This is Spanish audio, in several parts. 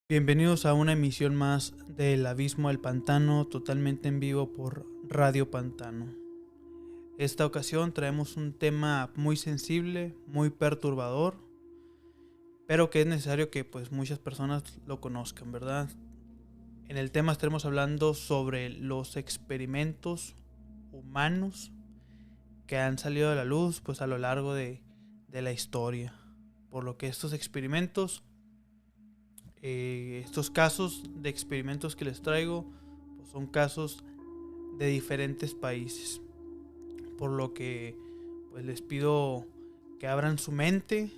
Bienvenidos a una emisión más del Abismo del Pantano, totalmente en vivo por Radio Pantano. Esta ocasión traemos un tema muy sensible, muy perturbador, pero que es necesario que pues muchas personas lo conozcan, ¿verdad? En el tema estaremos hablando sobre los experimentos humanos que han salido a la luz pues a lo largo de la historia. Por lo que estos experimentos, estos casos de experimentos que les traigo pues son casos de diferentes países. Por lo que pues les pido que abran su mente,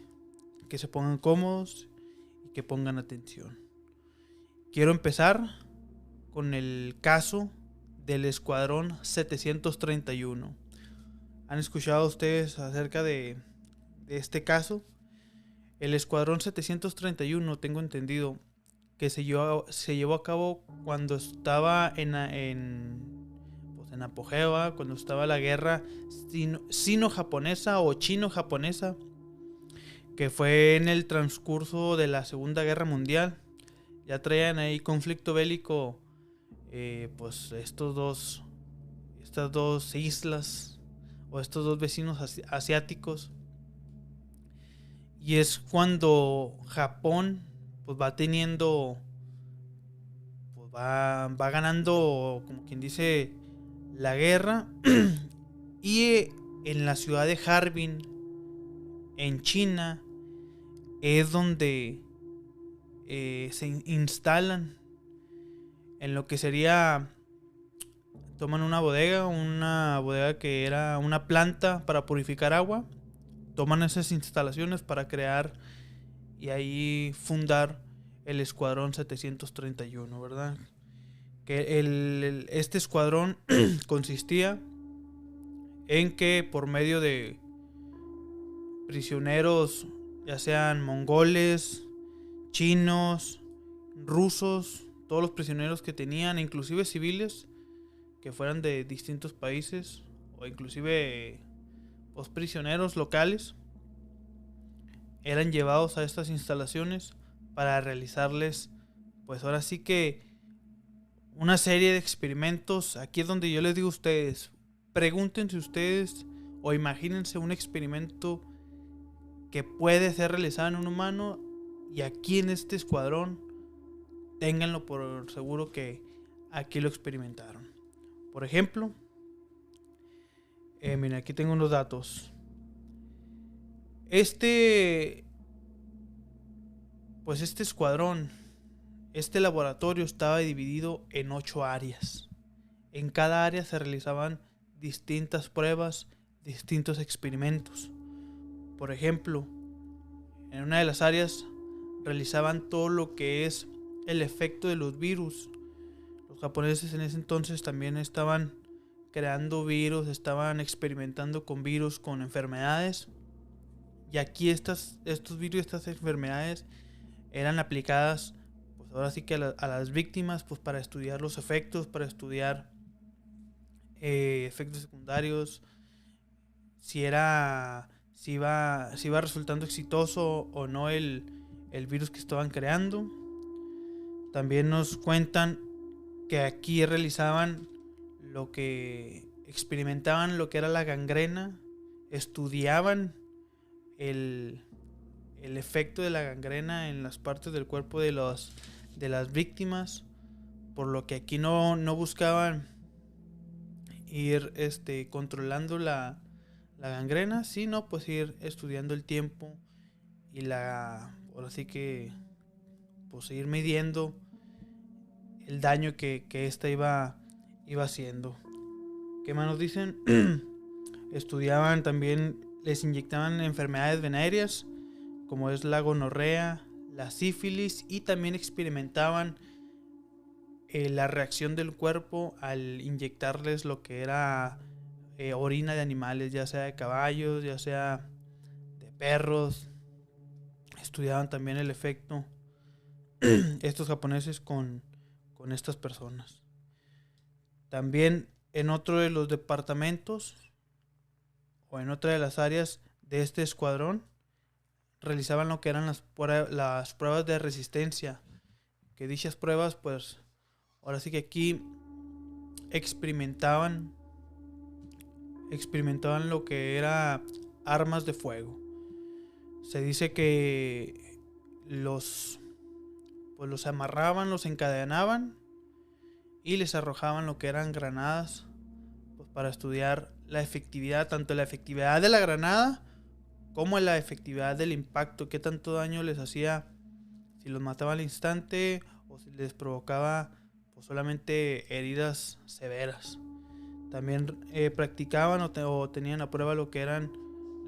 que se pongan cómodos y que pongan atención. Quiero empezar con el caso del Escuadrón 731. ¿Han escuchado ustedes acerca de este caso? El Escuadrón 731, tengo entendido que se llevó a cabo cuando estaba en apogeo, cuando estaba la guerra sino-japonesa o chino-japonesa, que fue en el transcurso de la Segunda Guerra Mundial. Ya traían ahí conflicto bélico, pues estas dos islas o estos dos vecinos asiáticos. Y es cuando Japón pues va teniendo, pues va ganando, como quien dice, la guerra. Y en la ciudad de Harbin, en China, es donde se instalan en lo que sería, toman una bodega que era una planta para purificar agua, toman esas instalaciones para crear y ahí fundar el Escuadrón 731, ¿verdad? Que este escuadrón consistía en que por medio de prisioneros, ya sean mongoles, chinos, rusos, todos los prisioneros que tenían, inclusive civiles que fueran de distintos países o inclusive pues, prisioneros locales, eran llevados a estas instalaciones para realizarles, pues ahora sí que una serie de experimentos. Aquí es donde yo les digo a ustedes, pregúntense ustedes o imagínense un experimento que puede ser realizado en un humano, y aquí en este escuadrón ténganlo por seguro que aquí lo experimentaron. Por ejemplo, miren, aquí tengo unos datos. Este escuadrón, este laboratorio estaba dividido en 8 áreas. En cada área se realizaban distintas pruebas, distintos experimentos. Por ejemplo, en una de las áreas realizaban todo lo que es el efecto de los virus. Los japoneses en ese entonces también estaban creando virus, estaban experimentando con virus, con enfermedades. Y aquí estos virus, estas enfermedades eran aplicadas, pues ahora sí que a las víctimas, pues para estudiar los efectos, para estudiar efectos secundarios, si iba resultando exitoso o no el virus que estaban creando. También nos cuentan que aquí experimentaban lo que era la gangrena, estudiaban el efecto de la gangrena en las partes del cuerpo de las víctimas, por lo que aquí no buscaban ir controlando la gangrena, sino pues ir estudiando el tiempo y ahora sí que pues ir midiendo el daño que esta iba haciendo. ¿Qué más nos dicen? Estudiaban también, les inyectaban enfermedades venéreas como es la gonorrea, la sífilis, y también experimentaban la reacción del cuerpo al inyectarles lo que era orina de animales, ya sea de caballos, ya sea de perros. Estudiaban también el efecto estos japoneses con estas personas. También en otro de los departamentos o en otra de las áreas de este escuadrón realizaban lo que eran las pruebas de resistencia, porque dichas pruebas, pues, ahora sí que aquí experimentaban lo que era armas de fuego. Se dice que los amarraban, los encadenaban y les arrojaban lo que eran granadas, pues, para estudiar la efectividad, tanto la efectividad de la granada como la efectividad del impacto, qué tanto daño les hacía, si los mataba al instante o si les provocaba, pues, solamente heridas severas. También practicaban o tenían a prueba lo que eran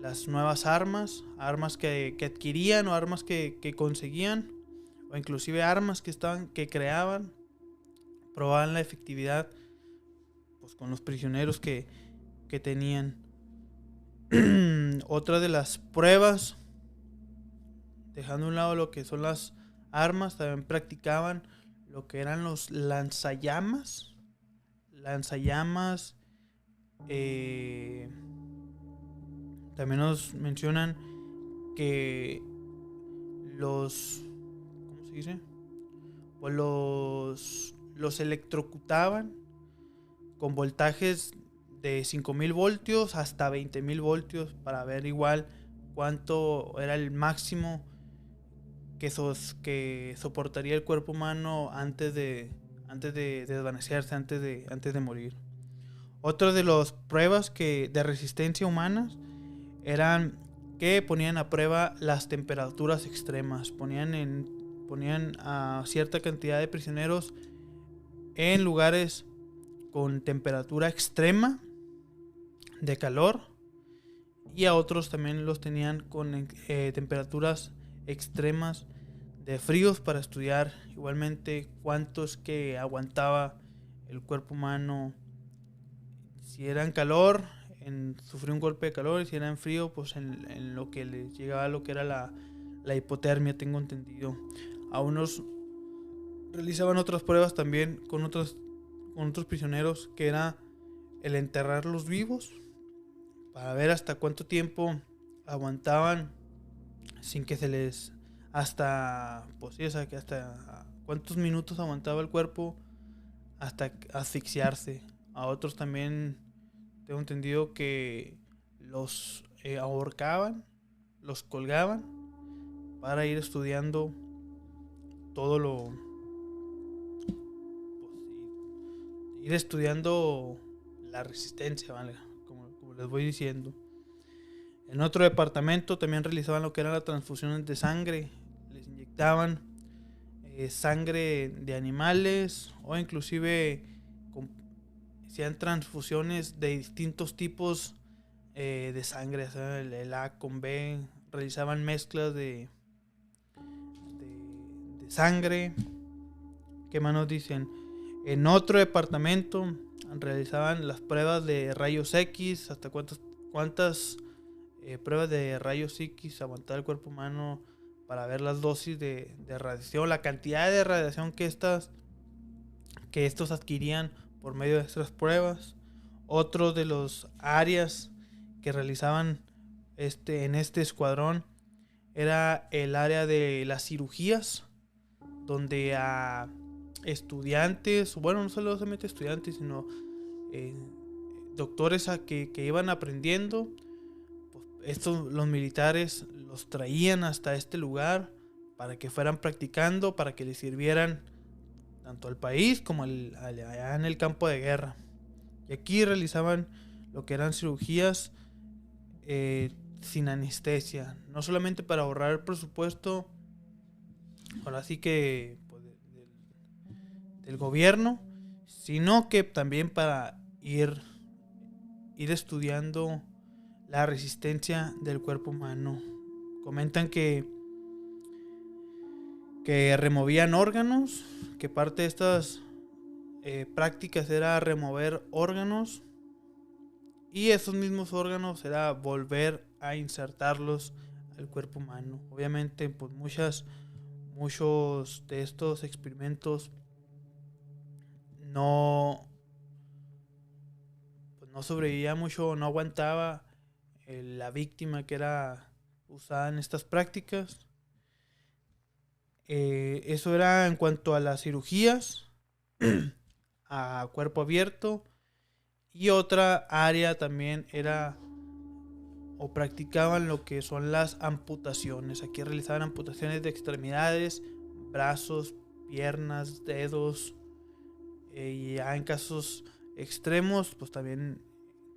las nuevas armas que adquirían o armas que conseguían, o inclusive armas que creaban. Probaban la efectividad, pues, con los prisioneros que tenían. Otra de las pruebas, dejando a un lado lo que son las armas, también practicaban lo que eran los lanzallamas. eh, También nos mencionan que los, ¿cómo se dice? Pues los electrocutaban con voltajes de 5000 voltios hasta 20000 voltios para ver igual cuánto era el máximo que soportaría el cuerpo humano antes de desvanecerse, antes de morir. Otra de las pruebas de resistencia humanas eran que ponían a prueba las temperaturas extremas. Ponían a cierta cantidad de prisioneros en lugares con temperatura extrema de calor, y a otros también los tenían con temperaturas extremas de fríos, para estudiar igualmente cuánto es que aguantaba el cuerpo humano, si era en calor, en sufrir un golpe de calor, y si era en frío, pues en lo que les llegaba a lo que era la hipotermia, tengo entendido. A unos realizaban otras pruebas también con otros prisioneros, que era el enterrarlos vivos para ver hasta cuánto tiempo aguantaban sin que se les, hasta, pues sí, o sea, que hasta cuántos minutos aguantaba el cuerpo hasta asfixiarse. A otros también tengo entendido que los ahorcaban, los colgaban para ir estudiando todo lo, pues, ir estudiando la resistencia, ¿vale? Como les voy diciendo. En otro departamento también realizaban lo que eran las transfusiones de sangre. Les inyectaban sangre de animales, o inclusive hacían transfusiones de distintos tipos de sangre, o sea, el A con B. Realizaban mezclas de sangre. ¿Qué más nos dicen? En otro departamento realizaban las pruebas de rayos X, hasta cuántas pruebas de rayos X aguantaba el cuerpo humano, para ver las dosis de radiación, la cantidad de radiación que estos adquirían por medio de estas pruebas. Otro de los áreas que realizaban en este escuadrón era el área de las cirugías, donde a estudiantes, bueno, no solamente estudiantes, sino doctores que iban aprendiendo, pues, los militares los traían hasta este lugar para que fueran practicando, para que les sirvieran tanto al país como allá en el campo de guerra. Y aquí realizaban lo que eran cirugías sin anestesia, no solamente para ahorrar el presupuesto, ahora sí que, pues, del gobierno, sino que también para ir estudiando la resistencia del cuerpo humano. Comentan que removían órganos, que parte de estas prácticas era remover órganos, y esos mismos órganos era volver a insertarlos al cuerpo humano. Obviamente, pues muchos de estos experimentos no sobrevivía mucho, no aguantaba la víctima que era usada en estas prácticas. Eso era en cuanto a las cirugías a cuerpo abierto. Y otra área también era o practicaban lo que son las amputaciones. Aquí realizaban amputaciones de extremidades, brazos, piernas, dedos, y ya en casos extremos, pues también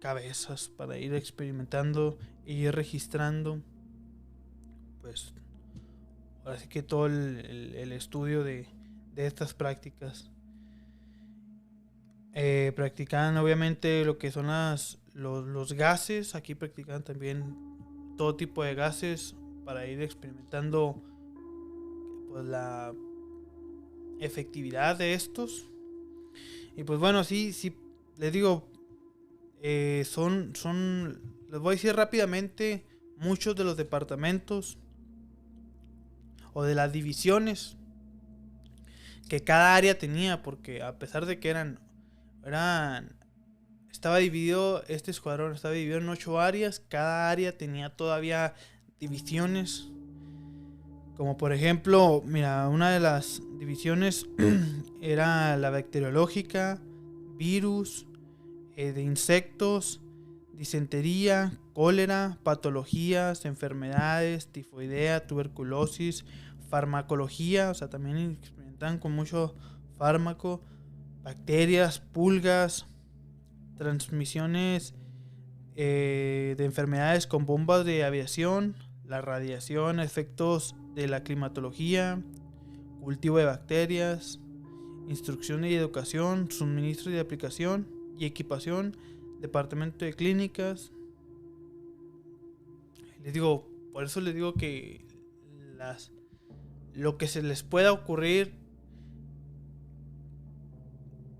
cabezas, para ir experimentando y ir registrando, pues ahora sí que todo el estudio de estas prácticas. Practicaban obviamente lo que son los gases. Aquí practicaban también todo tipo de gases para ir experimentando pues la efectividad de estos. Y pues bueno, sí, les digo, les voy a decir rápidamente muchos de los departamentos o de las divisiones que cada área tenía, porque a pesar de que estaba dividido, este escuadrón estaba dividido en 8 áreas, cada área tenía todavía divisiones. Como por ejemplo, mira, una de las divisiones era la bacteriológica, virus, de insectos, disentería, cólera, patologías, enfermedades, tifoidea, tuberculosis, farmacología, o sea, también experimentan con mucho fármaco, bacterias, pulgas, transmisiones de enfermedades con bombas de aviación, la radiación, efectos de la climatología, cultivo de bacterias, instrucción y educación, suministro de aplicación y equipación, departamento de clínicas. Por eso les digo que lo que se les pueda ocurrir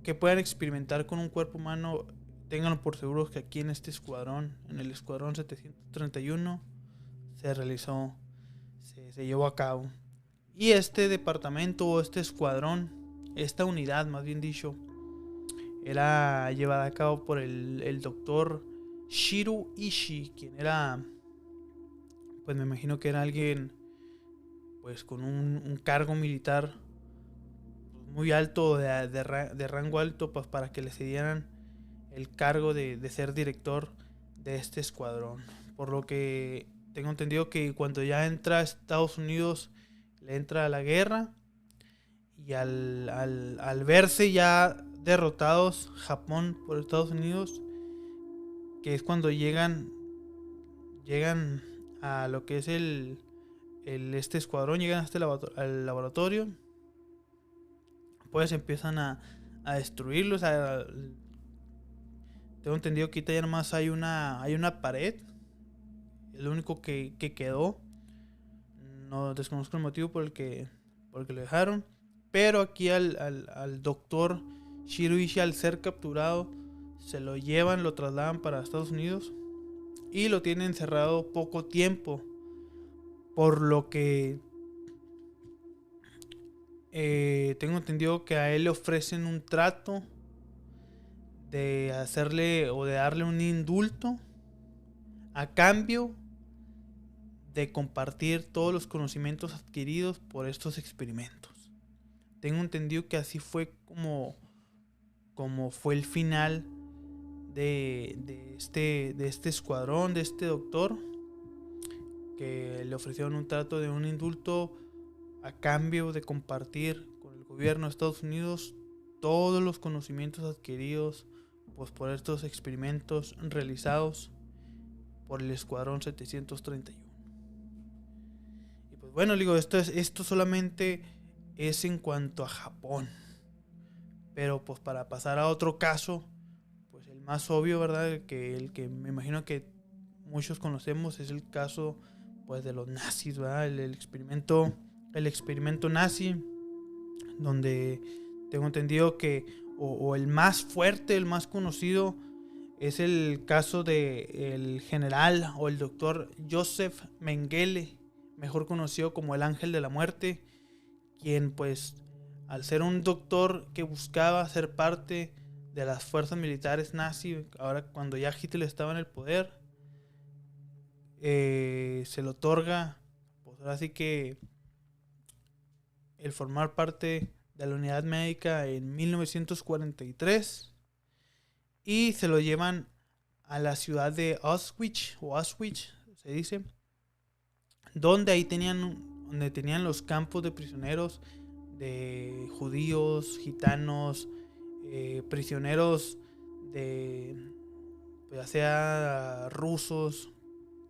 que puedan experimentar con un cuerpo humano, ténganlo por seguros que aquí en este escuadrón, en el escuadrón 731, se realizó, se llevó a cabo. Y este departamento o este escuadrón, esta unidad más bien dicho, era llevada a cabo por el doctor Shiro Ishii, quien era, pues me imagino que era alguien pues con un cargo militar muy alto, de rango alto, pues para que le cedieran el cargo de ser director de este escuadrón. Por lo que tengo entendido que cuando ya entra a Estados Unidos, le entra a la guerra, y al verse ya derrotados Japón por Estados Unidos, que es cuando llegan a lo que es este escuadrón, llegan a al laboratorio, pues empiezan a destruirlos. Tengo entendido que ahorita ya nomás hay una pared, es lo único que quedó. No desconozco el motivo por el que lo dejaron. Pero aquí al doctor Shiroishi, al ser capturado, se lo llevan, lo trasladan para Estados Unidos y lo tienen encerrado poco tiempo. Por lo que tengo entendido que a él le ofrecen un trato de hacerle o de darle un indulto a cambio de compartir todos los conocimientos adquiridos por estos experimentos. Tengo entendido que así fue como fue el final de este escuadrón, de este doctor, que le ofrecieron un trato de un indulto a cambio de compartir con el gobierno de Estados Unidos todos los conocimientos adquiridos pues por estos experimentos realizados por el escuadrón 731. Y pues bueno, digo, esto solamente es en cuanto a Japón. Pero pues para pasar a otro caso, pues el más obvio, ¿verdad? El que me imagino que muchos conocemos es el caso pues de los nazis, ¿verdad? El experimento nazi, donde tengo entendido que o el más fuerte, el más conocido, es el caso de el general o el doctor Joseph Mengele, mejor conocido como el Ángel de la Muerte, quien pues al ser un doctor que buscaba ser parte de las fuerzas militares nazi, ahora cuando ya Hitler estaba en el poder, se le otorga, pues ahora sí que el formar parte de la unidad médica en 1943 y se lo llevan a la ciudad de Auschwitz, o Auschwitz se dice, donde tenían los campos de prisioneros de judíos, gitanos, prisioneros de, pues, ya sea rusos,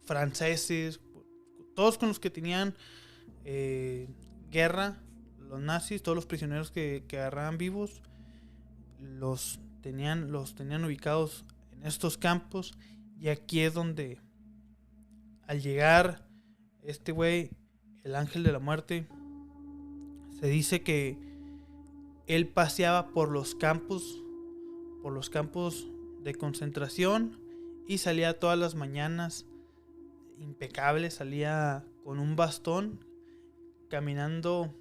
franceses, todos con los que tenían guerra, los nazis, todos los prisioneros que agarraban vivos, los tenían ubicados en estos campos. Y aquí es donde, al llegar este güey, el ángel de la muerte, se dice que él paseaba por los campos de concentración y salía todas las mañanas impecable, salía con un bastón, caminando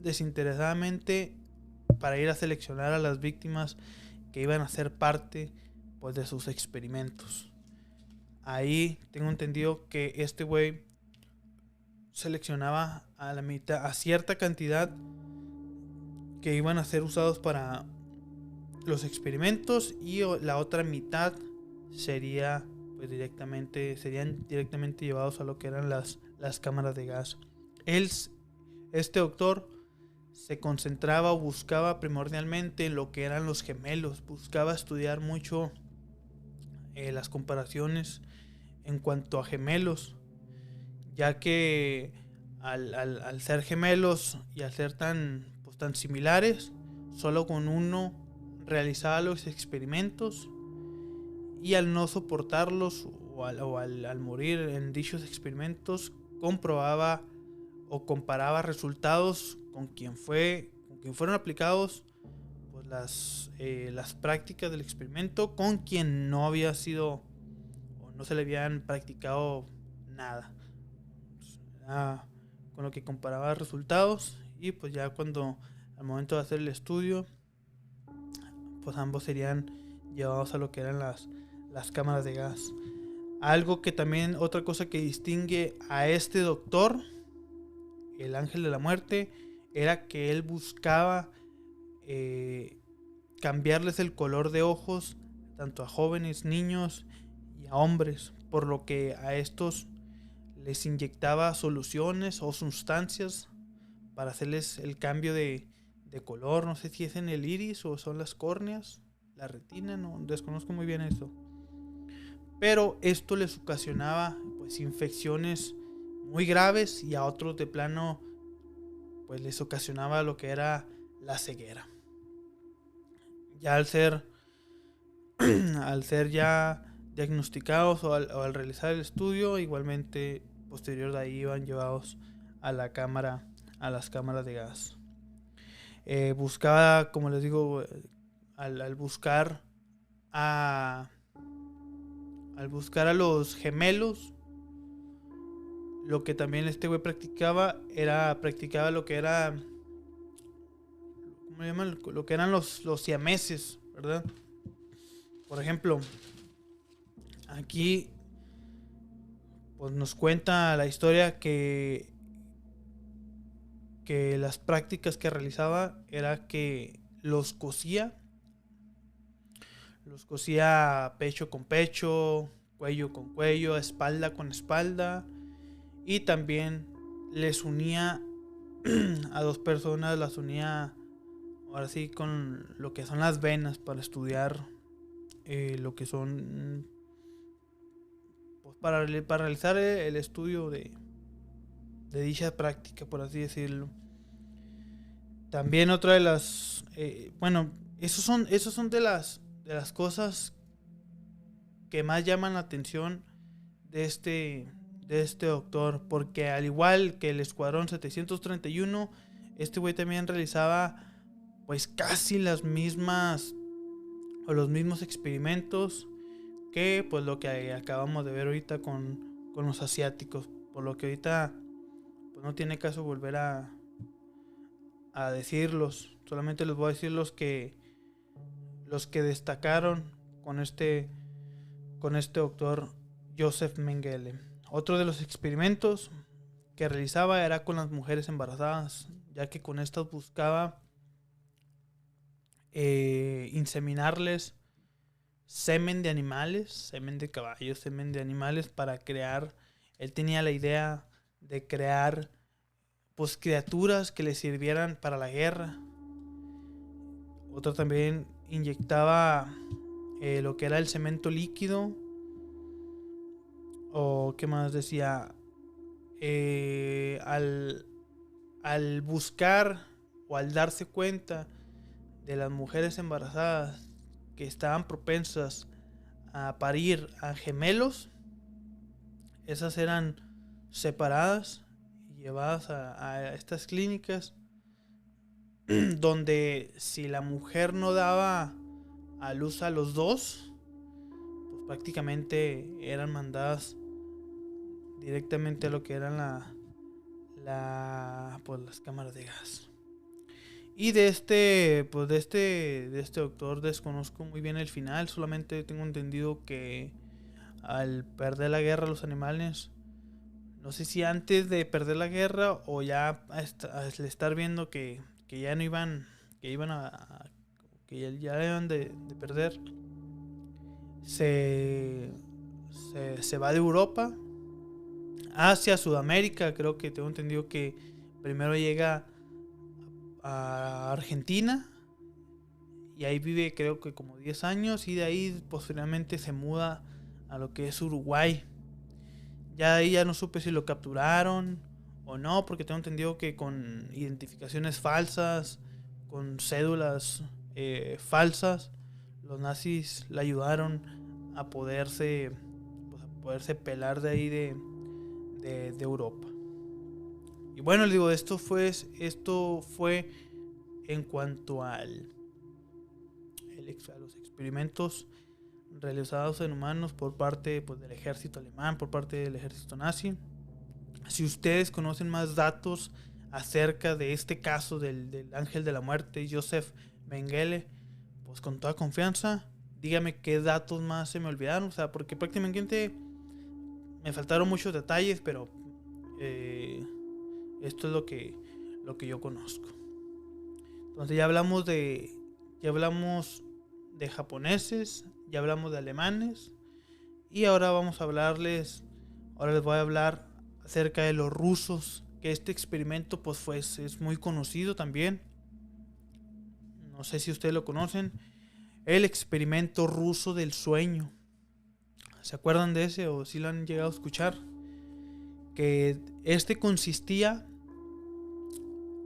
desinteresadamente para ir a seleccionar a las víctimas que iban a ser parte, pues, de sus experimentos. Ahí tengo entendido que este güey seleccionaba a cierta cantidad que iban a ser usados para los experimentos, y la otra mitad serían directamente llevados a lo que eran las cámaras de gas. Este doctor se concentraba o buscaba primordialmente en lo que eran los gemelos, buscaba estudiar mucho las comparaciones en cuanto a gemelos, ya que al ser gemelos y al ser tan similares, solo con uno realizaba los experimentos, y al no soportarlos o al morir en dichos experimentos, comprobaba o comparaba resultados con quien fueron aplicados, pues, las prácticas del experimento, con quien no había sido o no se le habían practicado nada. Con lo que comparaba resultados, y pues ya cuando al momento de hacer el estudio, pues ambos serían llevados a lo que eran las cámaras de gas. Algo que también, otra cosa que distingue a este doctor, el ángel de la muerte, era que él buscaba cambiarles el color de ojos tanto a jóvenes, niños y a hombres, por lo que a estos les inyectaba soluciones o sustancias para hacerles el cambio de color. No sé si es en el iris o son las córneas, la retina, no desconozco muy bien eso. Pero esto les ocasionaba, pues, infecciones muy graves, y a otros de plano, pues, les ocasionaba lo que era la ceguera. Ya al ser ya diagnosticados o al realizar el estudio, igualmente posterior de ahí iban llevados a las cámaras de gas. Buscaba, como les digo, al buscar a los gemelos, lo que también este güey practicaba lo que era, ¿cómo le llaman? Lo que eran los siameses, ¿verdad? Por ejemplo, aquí, pues, nos cuenta la historia que las prácticas que realizaba era que los cosía pecho con pecho, cuello con cuello, espalda con espalda, y también les unía a dos personas, las unía ahora sí con lo que son las venas para estudiar lo que son, pues, para realizar el estudio de dicha práctica, por así decirlo. También otra de las esos son de las cosas que más llaman la atención de este doctor, porque al igual que el Escuadrón 731, este güey también realizaba, pues, casi las mismas o los mismos experimentos que, pues, lo que acabamos de ver ahorita con los asiáticos, por lo que ahorita, pues, no tiene caso volver a decirlos. Solamente les voy a decir los que destacaron con este doctor Joseph Mengele. Otro de los experimentos que realizaba era con las mujeres embarazadas. ya que con estas buscaba inseminarles semen de animales, semen de caballos, semen de animales para crear. Él tenía la idea de crear pues criaturas que le sirvieran para la guerra. Otro también inyectaba lo que era el cemento líquido. O qué más decía, al buscar o al darse cuenta de las mujeres embarazadas que estaban propensas a parir a gemelos, esas eran separadas y llevadas a estas clínicas donde si la mujer no daba a luz a los dos, pues prácticamente eran mandadas directamente a lo que eran pues las cámaras de gas. Y de este doctor desconozco muy bien el final, solamente tengo entendido que al perder la guerra los animales, no sé si antes de perder la guerra o ya al estar viendo que ya no iban, que iban que ya iban de perder, se va de Europa hacia Sudamérica. Creo que tengo entendido que primero llega a Argentina y ahí vive creo que como 10 años y de ahí posteriormente se muda a lo que es Uruguay. Ya ahí ya no supe si lo capturaron o no, porque tengo entendido que con identificaciones falsas, con cédulas falsas, los nazis le ayudaron a poderse pelar de ahí de Europa. Y bueno, les digo, esto fue en cuanto a los experimentos realizados en humanos por parte pues, del ejército alemán, por parte del ejército nazi. Si ustedes conocen más datos acerca de este caso del ángel de la muerte, Joseph Mengele, pues con toda confianza, dígame qué datos más se me olvidaron, o sea, porque prácticamente me faltaron muchos detalles, pero esto es lo que yo conozco. Entonces ya hablamos de japoneses, ya hablamos de alemanes y ahora les voy a hablar acerca de los rusos, que este experimento pues es muy conocido también. No sé si ustedes lo conocen, el experimento ruso del sueño. ¿Se acuerdan de ese o si lo han llegado a escuchar? Que este consistía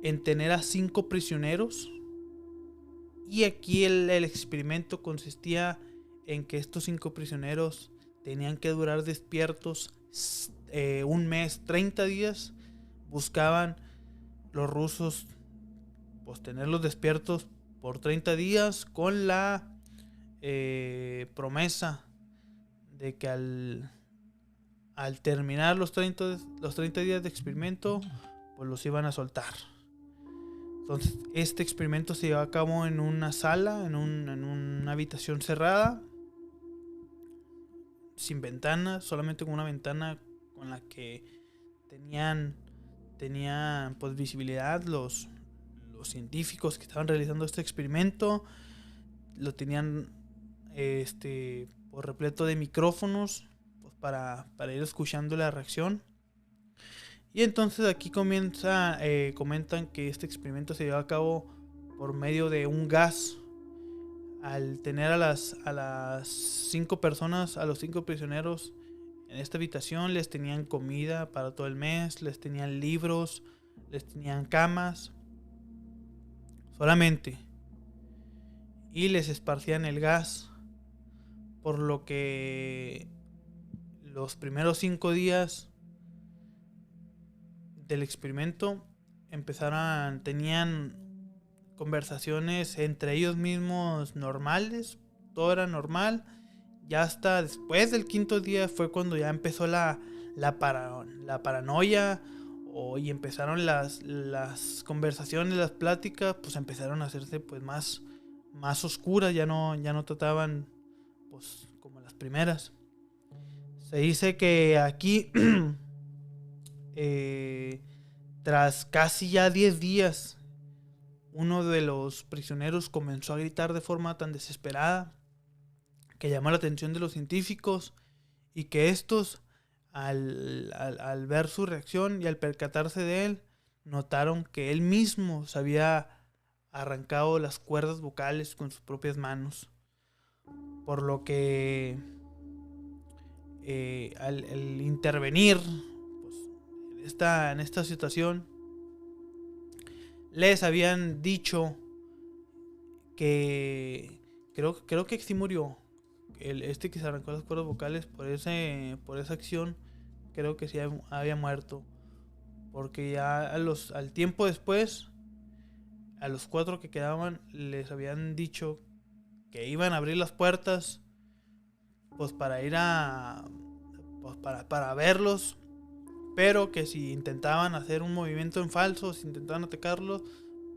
en tener a 5 prisioneros. Y aquí el experimento consistía en que estos 5 prisioneros tenían que durar despiertos un mes, 30 días. Buscaban los rusos pues tenerlos despiertos por 30 días con la promesa de que al terminar los 30 días de experimento pues los iban a soltar. Entonces este experimento se llevó a cabo en una sala, en una habitación cerrada, sin ventanas, solamente con una ventana con la que tenían pues visibilidad los científicos que estaban realizando este experimento. Lo tenían por repleto de micrófonos pues para ir escuchando la reacción. Y entonces aquí comentan que este experimento se llevó a cabo por medio de un gas. Al tener a las 5 personas, a los 5 prisioneros en esta habitación, les tenían comida para todo el mes, les tenían libros, les tenían camas, solamente. Y les esparcían el gas, por lo que los primeros 5 días del experimento tenían conversaciones entre ellos mismos normales, todo era normal. Ya hasta después del 5.º día fue cuando ya empezó la paranoia y empezaron las conversaciones, las pláticas, pues empezaron a hacerse pues más oscuras, ya no trataban pues como las primeras. Se dice que aquí Tras casi ya 10 días, uno de los prisioneros comenzó a gritar de forma tan desesperada que llamó la atención de los científicos, y que estos, al ver su reacción y al percatarse de él, notaron que él mismo se había arrancado las cuerdas vocales con sus propias manos. Por lo que al intervenir, pues, en esta situación, les habían dicho que creo que sí murió. Este que se arrancó las cuerdas vocales por esa acción, creo que sí había muerto. Porque ya al tiempo después, a los 4 que quedaban, les habían dicho que iban a abrir las puertas, pues para ir pues para verlos, pero que si intentaban hacer un movimiento en falso, si intentaban atacarlos,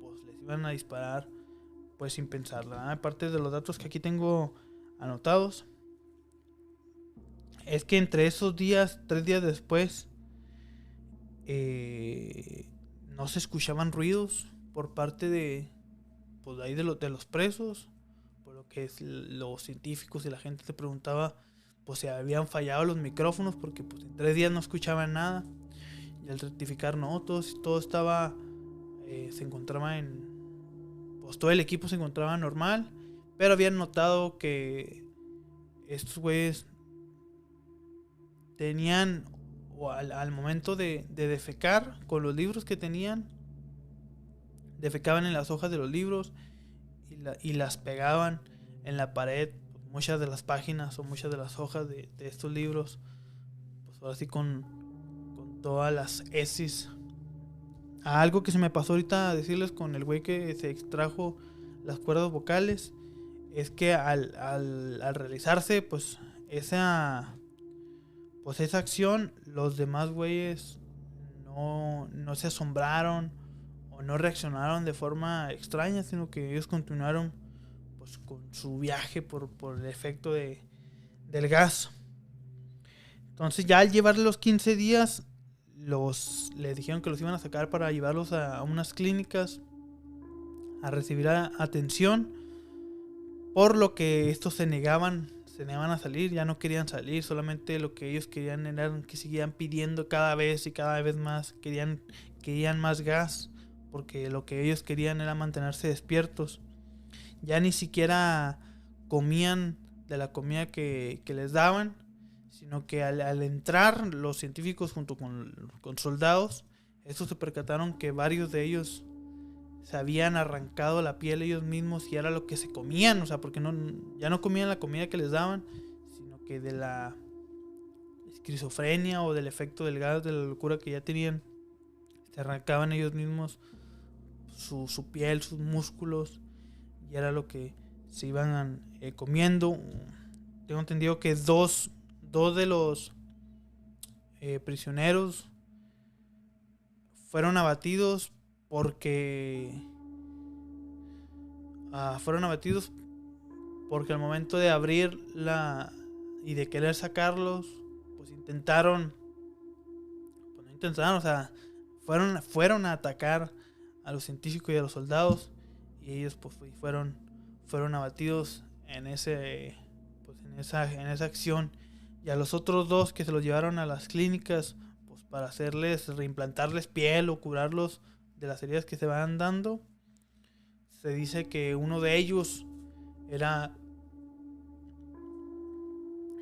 pues les iban a disparar, pues sin pensarla. Aparte de los datos que aquí tengo anotados, es que entre esos días, 3 días después, no se escuchaban ruidos por parte de, pues, de ahí de los presos, por lo que los científicos y la gente se preguntaba, pues, si habían fallado los micrófonos, porque pues en 3 días no escuchaban nada. Y al rectificar, no, todo estaba, se encontraba pues todo el equipo se encontraba normal, pero habían notado que estos güeyes tenían, o al momento de defecar con los libros que tenían, defecaban en las hojas de los libros y las pegaban en la pared. Muchas de las páginas o muchas de las hojas de estos libros, pues ahora sí con todas las esis. Algo que se me pasó ahorita a decirles con el güey que se extrajo las cuerdas vocales, es que al realizarse pues esa acción, los demás güeyes no se asombraron o no reaccionaron de forma extraña, sino que ellos continuaron pues con su viaje por el efecto del gas. Entonces ya al llevarle los 15 días, les dijeron que los iban a sacar para llevarlos a unas clínicas a recibir atención, por lo que estos se negaban a salir, ya no querían salir. Solamente lo que ellos querían era que siguieran pidiendo cada vez y cada vez más, querían más gas, porque lo que ellos querían era mantenerse despiertos. Ya ni siquiera comían de la comida que les daban, sino que al entrar los científicos junto con soldados, estos se percataron que varios de ellos se habían arrancado la piel ellos mismos y era lo que se comían, o sea, porque ya no comían la comida que les daban, sino que de la esquizofrenia o del efecto del gas, de la locura que ya tenían, se arrancaban ellos mismos su piel, sus músculos, y era lo que se iban comiendo. Tengo entendido que dos de los prisioneros fueron abatidos porque al momento de abrirla y de querer sacarlos, pues o sea, fueron a atacar a los científicos y a los soldados, y ellos pues fueron abatidos en esa acción. Y a los otros 2 que se los llevaron a las clínicas, pues para reimplantarles piel o curarlos de las heridas que se van dando, se dice que uno de ellos era,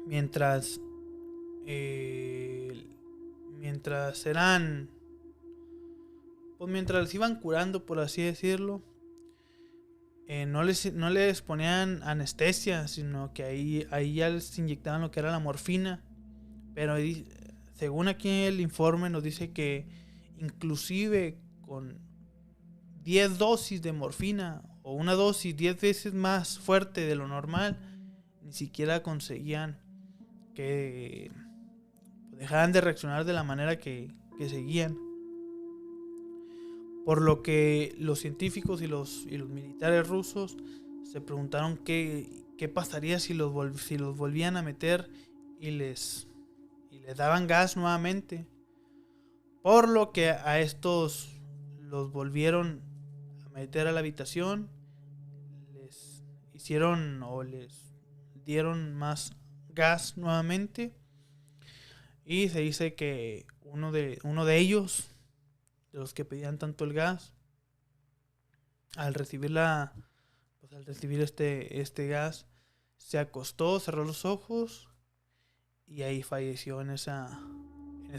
mientras les iban curando, por así decirlo, no les ponían anestesia, sino que ahí ya les inyectaban lo que era la morfina. Pero según aquí el informe nos dice que inclusive con 10 dosis de morfina o una dosis 10 veces más fuerte de lo normal, ni siquiera conseguían que dejaran de reaccionar de la manera que seguían. Por lo que los científicos y los militares rusos se preguntaron qué pasaría si los volvían a meter y les daban gas nuevamente. Por lo que a estos los volvieron a meter a la habitación, les hicieron o les dieron más gas nuevamente, y se dice que uno de ellos, de los que pedían tanto el gas, al recibir este gas, se acostó, cerró los ojos y ahí falleció en esa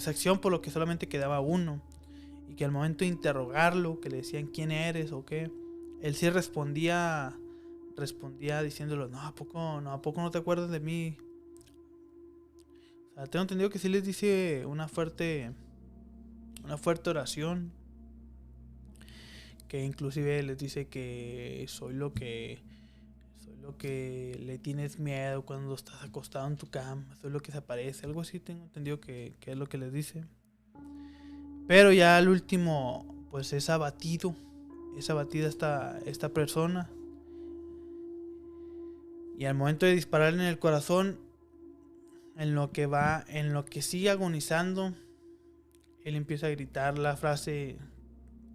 acción, por lo que solamente quedaba uno. Y que al momento de interrogarlo, que le decían quién eres o qué, él sí respondía diciéndolo, ¿a poco no te acuerdas de mí? O sea, tengo entendido que sí les dice una fuerte oración, que inclusive les dice que soy lo que le tienes miedo cuando estás acostado en tu cama, soy lo que se aparece, algo así tengo entendido que es lo que les dice. Pero ya al último, pues es abatida esta persona, y al momento de dispararle en el corazón, en lo que sigue agonizando, él empieza a gritar la frase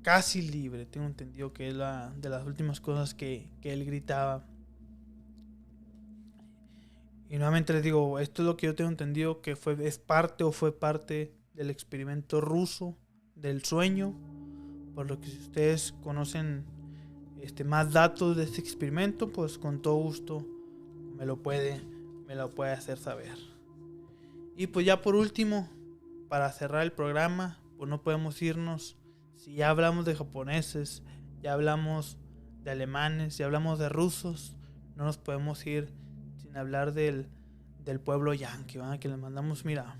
casi libre. Tengo entendido que es de las últimas cosas que él gritaba. Y nuevamente les digo, esto es lo que yo tengo entendido que fue parte del experimento ruso del sueño. Por lo que si ustedes conocen más datos de este experimento, pues con todo gusto me lo puede hacer saber. Y pues ya por último, para cerrar el programa, pues no podemos irnos. Si ya hablamos de japoneses, ya hablamos de alemanes, ya hablamos de rusos, no nos podemos ir sin hablar del pueblo yanqui, ¿verdad? Que les mandamos, mira,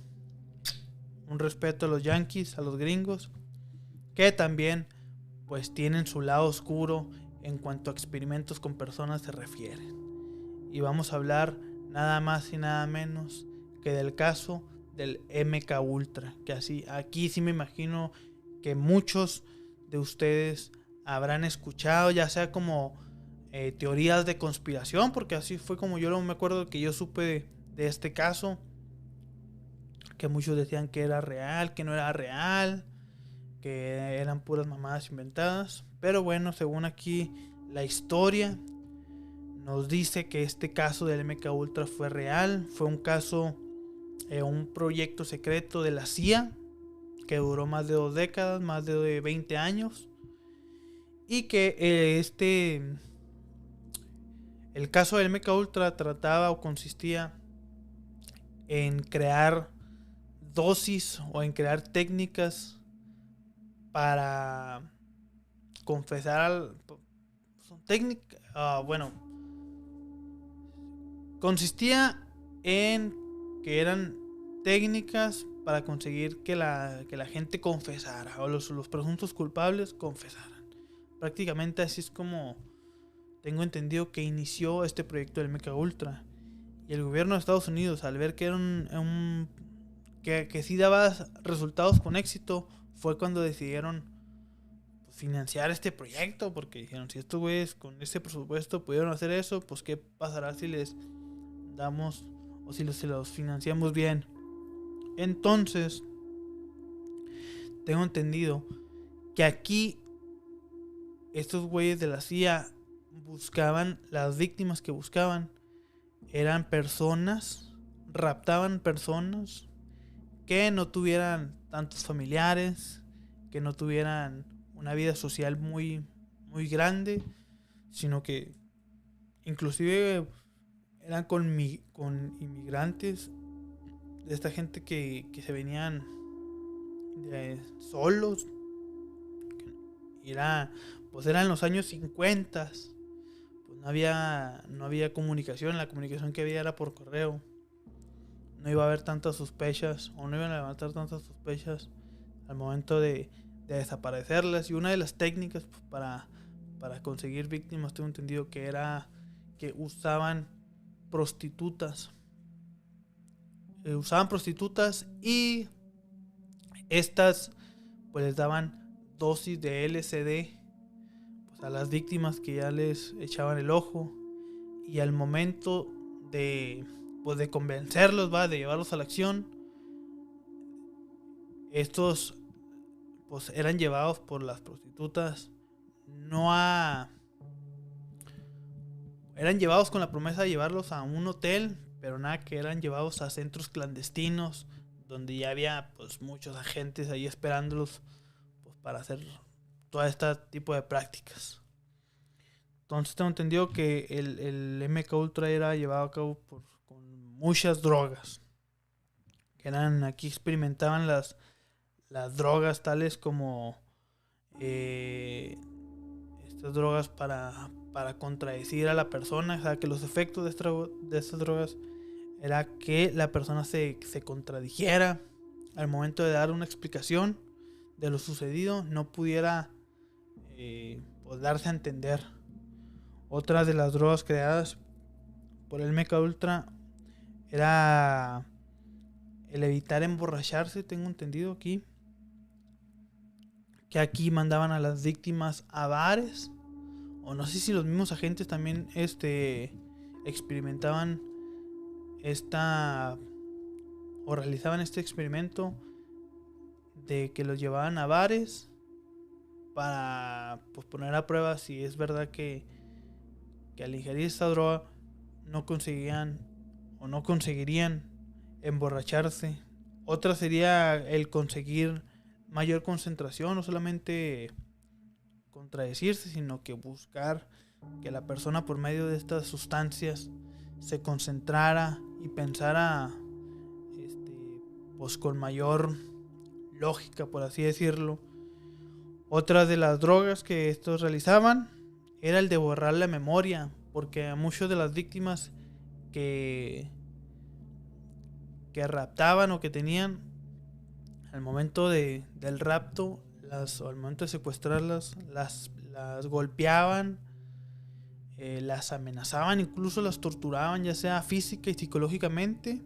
un respeto a los yanquis, a los gringos, que también pues tienen su lado oscuro en cuanto a experimentos con personas se refieren. Y vamos a hablar nada más y nada menos que del caso del MK Ultra, que aquí sí me imagino que muchos de ustedes habrán escuchado, ya sea como teorías de conspiración, porque así fue como yo me acuerdo que yo supe de este caso, que muchos decían que era real, que no era real, que eran puras mamadas inventadas. Pero bueno, según aquí la historia nos dice que este caso del MK Ultra fue real, fue un caso, un proyecto secreto de la CIA que duró más de 2 décadas, más de 20 años, y que el caso del MK Ultra trataba o consistía en crear dosis o en crear técnicas para confesar consistía en que eran técnicas para conseguir que la gente confesara, o los presuntos culpables confesaran. Prácticamente así es como tengo entendido que inició este proyecto del MK Ultra. Y el gobierno de Estados Unidos, al ver que era que sí daba resultados con éxito, fue cuando decidieron financiar este proyecto, porque dijeron, si estos güeyes con este presupuesto pudieron hacer eso, pues qué pasará si les damos o si los financiamos bien. Entonces tengo entendido que aquí estos güeyes de la CIA buscaban, las víctimas que buscaban eran personas, raptaban personas que no tuvieran tantos familiares, que no tuvieran una vida social muy, muy grande, sino que inclusive eran con inmigrantes, de esta gente que se venían solos. Eran los años 50, pues no había comunicación, la comunicación que había era por correo. No iba a haber tantas sospechas, o no iban a levantar tantas sospechas al momento de desaparecerlas. Y una de las técnicas, pues, para conseguir víctimas, tengo entendido que era que usaban prostitutas. Y estas pues les daban dosis de LSD, pues, a las víctimas que ya les echaban el ojo. Y al momento de convencerlos, de llevarlos a la acción, estos pues eran llevados por las prostitutas no a... Eran llevados con la promesa de llevarlos a un hotel, pero nada, que eran llevados a centros clandestinos donde ya había pues muchos agentes ahí esperándolos pues, para hacer todo este tipo de prácticas. Entonces tengo entendido que el MK Ultra era llevado a cabo con muchas drogas. Que eran, aquí experimentaban las drogas tales como estas drogas para contradecir a la persona. O sea, que los efectos de estas drogas era que la persona se contradijera al momento de dar una explicación de lo sucedido, no pudiera pues darse a entender. Otra de las drogas creadas por el MK Ultra era el evitar emborracharse. Tengo entendido aquí que aquí mandaban a las víctimas a bares, o no sé si los mismos agentes también experimentaban o realizaban este experimento de que los llevaban a bares para pues, poner a prueba si es verdad que al ingerir esta droga no conseguirían emborracharse. Otra sería el conseguir mayor concentración, no solamente contradecirse, sino que buscar que la persona por medio de estas sustancias se concentrara y pensara pues con mayor lógica, por así decirlo. Otra de las drogas que estos realizaban era el de borrar la memoria, porque a muchas de las víctimas que raptaban o que tenían al momento del rapto, o al momento de secuestrarlas, las golpeaban, las amenazaban, incluso las torturaban, ya sea física y psicológicamente.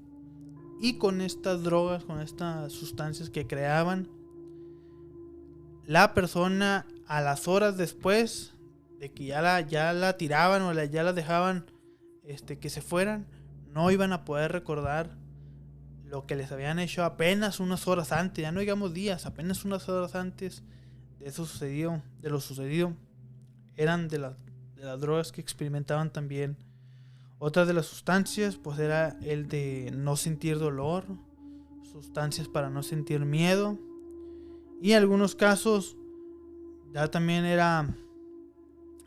Y con estas drogas, con estas sustancias que creaban, la persona a las horas después de que ya la tiraban o ya la dejaban que se fueran, no iban a poder recordar lo que les habían hecho apenas unas horas antes, ya no digamos días, apenas unas horas antes de lo sucedido. Eran de las drogas que experimentaban también. Otra de las sustancias pues era el de no sentir dolor, sustancias para no sentir miedo, y en algunos casos ya también era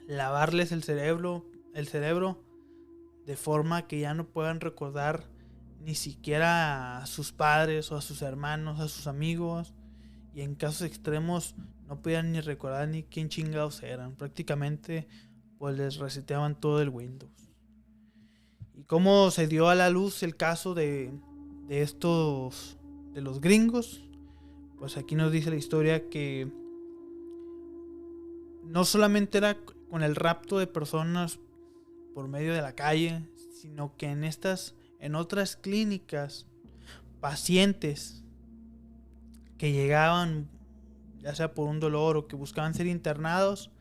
lavarles el cerebro de forma que ya no puedan recordar ni siquiera a sus padres o a sus hermanos, a sus amigos, y en casos extremos no podían ni recordar ni quién chingados eran. Prácticamente pues les reseteaban todo el Windows. Y cómo se dio a la luz el caso de los gringos, pues aquí nos dice la historia que no solamente era con el rapto de personas por medio de la calle, sino que en otras clínicas, pacientes que llegaban ya sea por un dolor o que buscaban ser internados,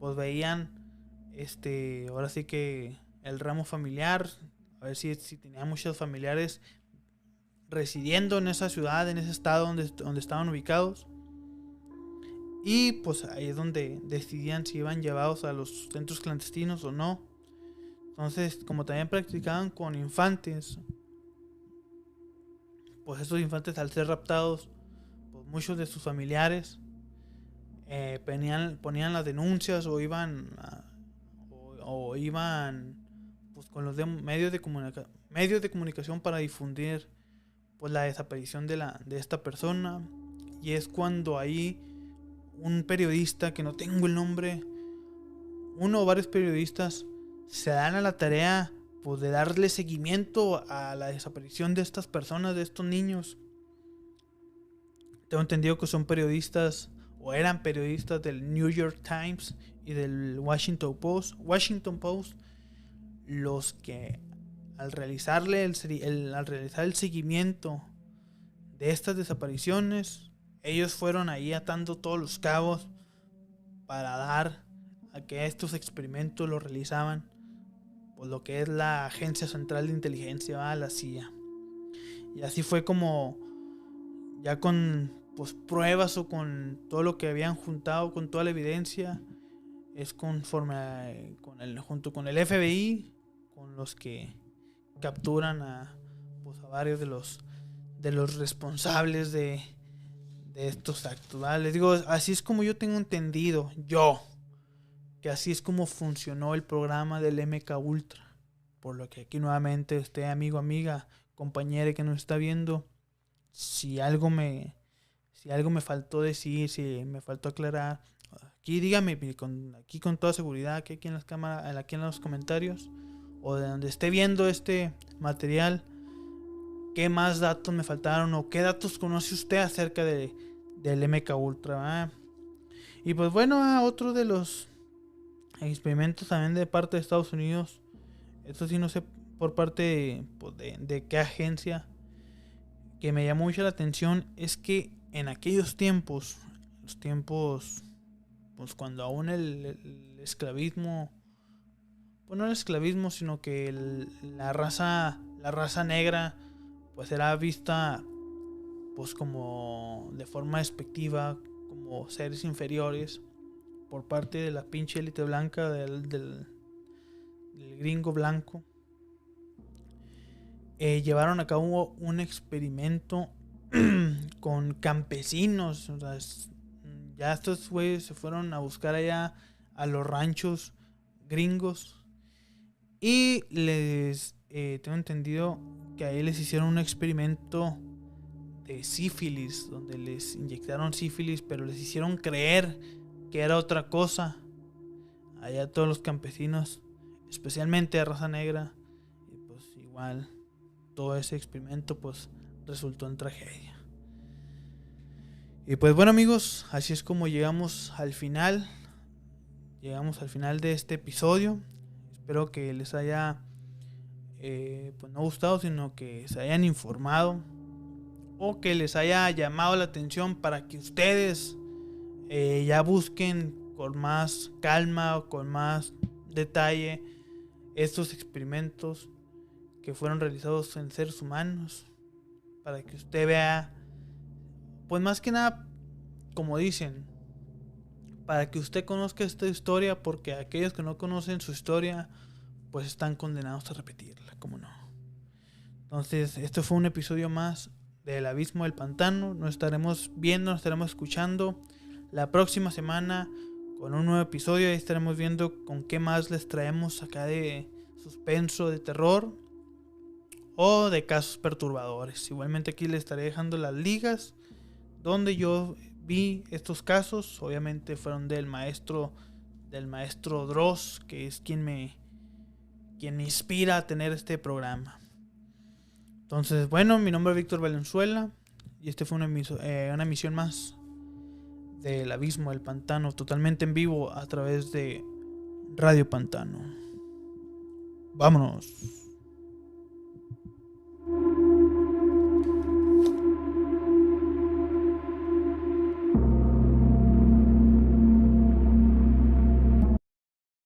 pues veían ahora sí que el ramo familiar, a ver si tenían muchos familiares residiendo en esa ciudad, en ese estado donde estaban ubicados. Y pues ahí es donde decidían si iban llevados a los centros clandestinos o no. Entonces, como también practicaban con infantes, pues estos infantes, al ser raptados, pues muchos de sus familiares ponían las denuncias o iban pues con los medios de comunicación para difundir pues la desaparición de esta persona. Y es cuando ahí un periodista, que no tengo el nombre, uno o varios periodistas se dan a la tarea pues de darle seguimiento a la desaparición de estas personas, de estos niños. Tengo entendido que son periodistas o eran periodistas del New York Times y del Washington Post, los que al realizar el seguimiento de estas desapariciones, ellos fueron ahí atando todos los cabos para dar a que estos experimentos los realizaban pues lo que es la Agencia Central de Inteligencia, la CIA. Y así fue como ya con pues pruebas o con todo lo que habían juntado, con toda la evidencia, es conforme junto con el FBI, con los que capturan a varios de los responsables de estos actos, ¿vale? Les digo, así es como yo tengo entendido, que así es como funcionó el programa del MK Ultra. Por lo que aquí nuevamente, amigo, amiga, compañera que nos está viendo, si algo me faltó decir, si me faltó aclarar, aquí dígame, aquí con toda seguridad, aquí en las cámaras, aquí en los comentarios, o de donde esté viendo este material, qué más datos me faltaron o qué datos conoce usted acerca del MK Ultra. Y pues bueno, otro de los experimentos también de parte de Estados Unidos, esto sí no sé por parte de qué agencia, que me llamó mucho la atención, es que en aquellos tiempos, pues cuando aún el esclavismo, pues no el esclavismo, sino que la raza negra pues era vista pues como de forma despectiva, como seres inferiores por parte de la pinche élite blanca, del gringo blanco. Llevaron a cabo un experimento con campesinos. O sea, ya estos güeyes se fueron a buscar allá a los ranchos gringos y tengo entendido que ahí les hicieron un experimento de sífilis, donde les inyectaron sífilis, pero les hicieron creer que era otra cosa. Allá todos los campesinos, especialmente de raza negra, y pues igual todo ese experimento pues resultó en tragedia. Y pues bueno, amigos, así es como llegamos al final de este episodio. Espero que les haya pues no gustado, sino que se hayan informado o que les haya llamado la atención para que ustedes ya busquen con más calma o con más detalle estos experimentos que fueron realizados en seres humanos, para que usted vea, pues más que nada, como dicen, para que usted conozca esta historia, porque aquellos que no conocen su historia pues están condenados a repetirla, como no. Entonces, esto fue un episodio más del Abismo del Pantano. Nos estaremos viendo, nos estaremos escuchando la próxima semana con un nuevo episodio. Ahí estaremos viendo con qué más les traemos acá de suspenso, de terror o de casos perturbadores. Igualmente aquí les estaré dejando las ligas donde yo vi estos casos. Obviamente fueron del maestro Dross, que es quien me inspira a tener este programa. Entonces, bueno, mi nombre es Víctor Valenzuela y este fue una emisión más del Abismo del Pantano, totalmente en vivo a través de Radio Pantano. Vámonos.